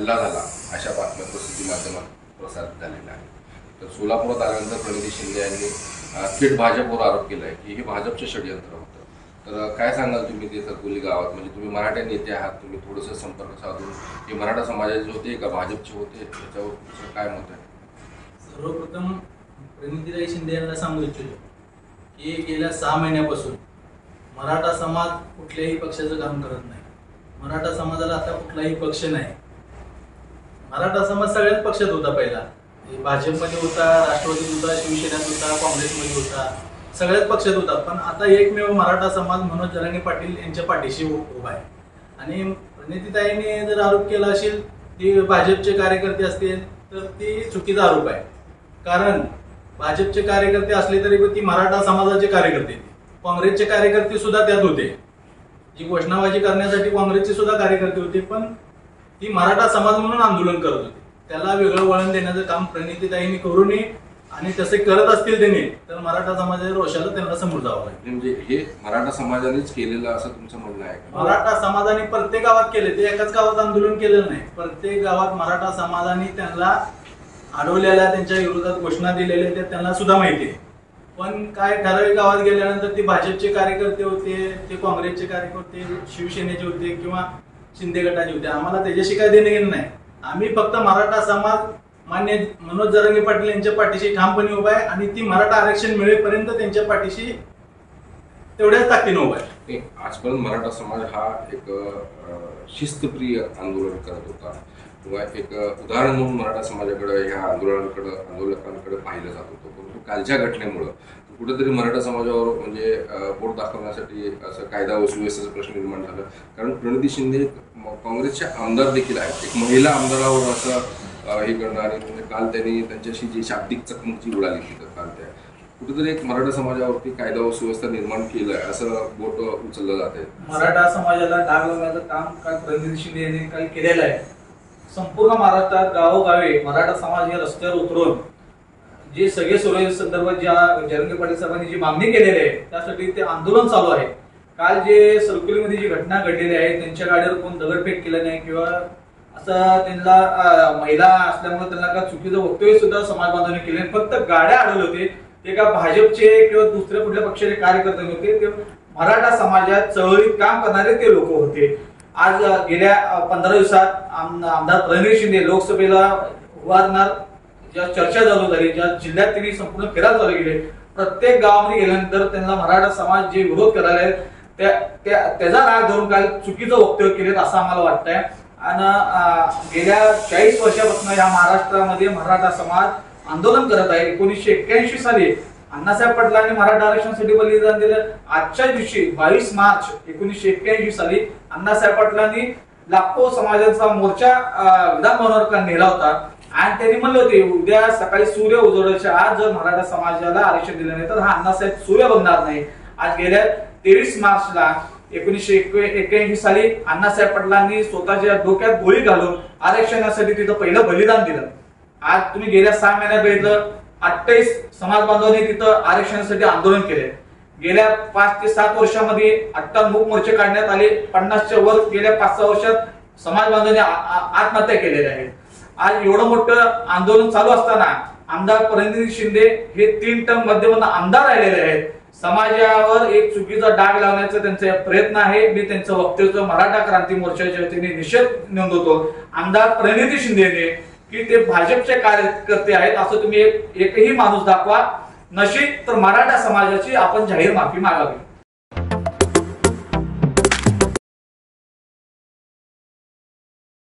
हल्ला झाला अशा बातम्या प्रसिद्धी माध्यमात प्रसारित झालेल्या आहेत। तर सोलापुरात आल्यानंतर प्रणिती शिंदे यांनी थेट भाजपवर आरोप केला आहे की हे भाजपचे षडयंत्र होतं। तर काय सांगाल तुम्ही ते सरकोली गावात, म्हणजे तुम्ही मराठा नेते आहात, तुम्ही थोडंसं संपर्क साधून हे मराठा समाजाचे होते का भाजपचे होते याच्यावर तुमचं काय मत आहे? सर्वप्रथम प्रणितीताई शिंदे यांना सांगू इच्छितो की गेल्या 6 महिन्यापासून मराठा समाज कुठल्याही पक्षाचं काम करत नाही। मराठा समाजाला आता कुठलाही पक्ष नाही। मराठा समाज सगळ्याच पक्षात होता, पहिला भाजपमध्ये होता, राष्ट्रवादीत होता, शिवसेनेत होता, काँग्रेसमध्ये होता, सगळ्याच पक्षात होता। पण आता एकमेव मराठा समाज मनोज जरांगे पाटील यांच्या पाठीशी उभा आहे। आणि प्रणितीताईने जर आरोप केला असेल की भाजपचे कार्यकर्ते असतील तर ती चुकीचा आरोप आहे। कारण भाजपचे कार्यकर्ते असले तरी ती मराठा समाजाचे कार्यकर्ते, काँग्रेसचे कार्यकर्ते सुद्धा त्यात होते। जी घोषणाबाजी करण्यासाठी काँग्रेसचे सुद्धा कार्यकर्ते होते, पण ती मराठा समाज म्हणून आंदोलन करत होते। त्याला वेगळं वळण देण्याचं काम प्रणितीताईंनी करू नये, आणि तसे करत असतील त्यांनी तर मराठा समाजाच्या रोषाला त्यांना समोर जावं लागेल। म्हणजे हे मराठा समाजानेच केलेलं असं तुमचं म्हणणं आहे का? मराठा समाजाने प्रत्येक गावात केले, ते एकाच गावात आंदोलन केलेलं नाही। प्रत्येक गावात मराठा समाजाने त्यांना अडवलेल्या, त्यांच्या विरोधात घोषणा दिलेल्या त्यांना सुद्धा माहिती आहे। पण काय ठराविक गावात गेल्यानंतर ते भाजपचे कार्यकर्ते होते, ते काँग्रेसचे कार्यकर्ते, शिवसेनेचे होते किंवा शिंदे गटाचे होते, आम्हाला त्याच्याशी काय देणं घेणं नाही। आम्ही फक्त मराठा समाज मान्य मनोज जरांगे पाटील यांच्या पाठीशी ठामपणे उभा आहे, आणि ती मराठा आरक्षण मिळेपर्यंत त्यांच्या पाठीशी तेवढ्याच ताकदीने उभा आहे। आजपर्यंत मराठा समाज हा एक शिस्तप्रिय आंदोलन करत होता, किंवा एक उदाहरण म्हणून मराठा समाजाकडे ह्या आंदोलकांकडे पाहिलं जात होतं। परंतु कालच्या घटनेमुळं कुठेतरी मराठा समाजावर म्हणजे बोट दाखवण्यासाठी असं कायदा व सुव्यवस्थेचा प्रश्न निर्माण झाला। कारण प्रणिती शिंदे काँग्रेसचे आमदार देखील आहेत, एक महिला आमदारावर असं हे करणं, आणि म्हणजे काल त्यांनी त्यांच्याशी जी शाब्दिक चकमक उडाली तिथं काल, त्या कुठेतरी एक मराठा समाजावरती कायदा व सुव्यवस्था निर्माण केलंय असं बोट उचललं जात आहे। मराठा समाजाला डाग लावण्याचं काम काल प्रणिती शिंदे यांनी काल केलेलं आहे। संपूर्ण महाराष्ट्रात गावोगावी मराठा समाज हे रस्त्यावर उतरून जे सगळे सुरक्षे संदर्भात ज्या जरांगे पाटील साहेबांनी जी मागणी केलेली आहे त्यासाठी ते आंदोलन चालू आहे। काल जे सरकुलीमध्ये जी घटना घडलेली आहे, त्यांच्या गाडीवर कोण दगडफेक केलं नाही किंवा असं त्यांना महिला असल्यामुळे त्यांना का चुकीचं वक्तव्य सुद्धा समाज बांधवांनी केले, फक्त गाड्या अडवले होते। ते का भाजपचे किंवा दुसऱ्या कुठल्या पक्षाचे कार्यकर्ते होते, ते मराठा समाजात चळवळीत काम करणारे ते लोक होते। आज गेल्या 15 दिवसात आमदार प्रणिती शिंदे लोकसभेला उभारणार ज्या चर्चा चालू झाली, ज्या जिल्ह्यात त्यांनी संपूर्ण फिरायला चालू केले, प्रत्येक गावामध्ये गेल्यानंतर त्यांना मराठा समाज जे विरोध करायला आहे त्याचा राग धरून काल चुकीचं वक्तव्य केलेत असं आम्हाला वाटतंय। आणि गेल्या 40 वर्षापासून या महाराष्ट्रामध्ये मराठा समाज आंदोलन करत आहे। 1981 साली अण्णासाहेब पाटलांनी मराठा आरक्षणासाठी बलिदान दिलं। आजच्या दिवशी 22 मार्च 1981 साली अण्णासाहेब पाटलांनी लाखो समाजाचा मोर्चा विधान भवनावर नेला होता, आणि त्यांनी म्हणले होते उद्या सकाळी सूर्य उजवण्याच्या आज जर मराठा समाजाला आरक्षण दिलं नाही तर हा अण्णासाहेब सूर्य बघणार नाही। आज गेल्या 23 मार्चला 1981 साली अण्णासाहेब पाटलांनी स्वतःच्या डोक्यात गोळी घालून आरक्षणासाठी तिथं पहिलं बलिदान दिलं। आज तुम्ही गेल्या 6 महिन्यात बघितलं 28 समाज बांधवांनी तिथं आरक्षणासाठी आंदोलन केले। गेल्या 5 ते 7 वर्षांमध्ये 18 मूक मोर्चे काढण्यात आले। 50च्या वर गेल्या 5-6 वर्षात समाज बांधवांनी आत्महत्या केलेल्या आहेत। आज एवढं मोठं आंदोलन चालू असताना आमदार प्रणिती शिंदे हे 3 टर्म मध्यमधून आमदार राहिलेले आहेत। समाजावर एक चुकीचा डाग लावण्याचा त्यांचा प्रयत्न आहे। मी त्यांचं वक्तव्य मराठा क्रांती मोर्चाच्या वतीने निषेध नोंदवतो। आमदार प्रणिती शिंदेने की ते भाजपचे कार्यकर्ते आहेत असं तुम्ही एकही माणूस दाखवा, नशीब तर मराठा समाजाची आपण जाहीर माफी मागावी।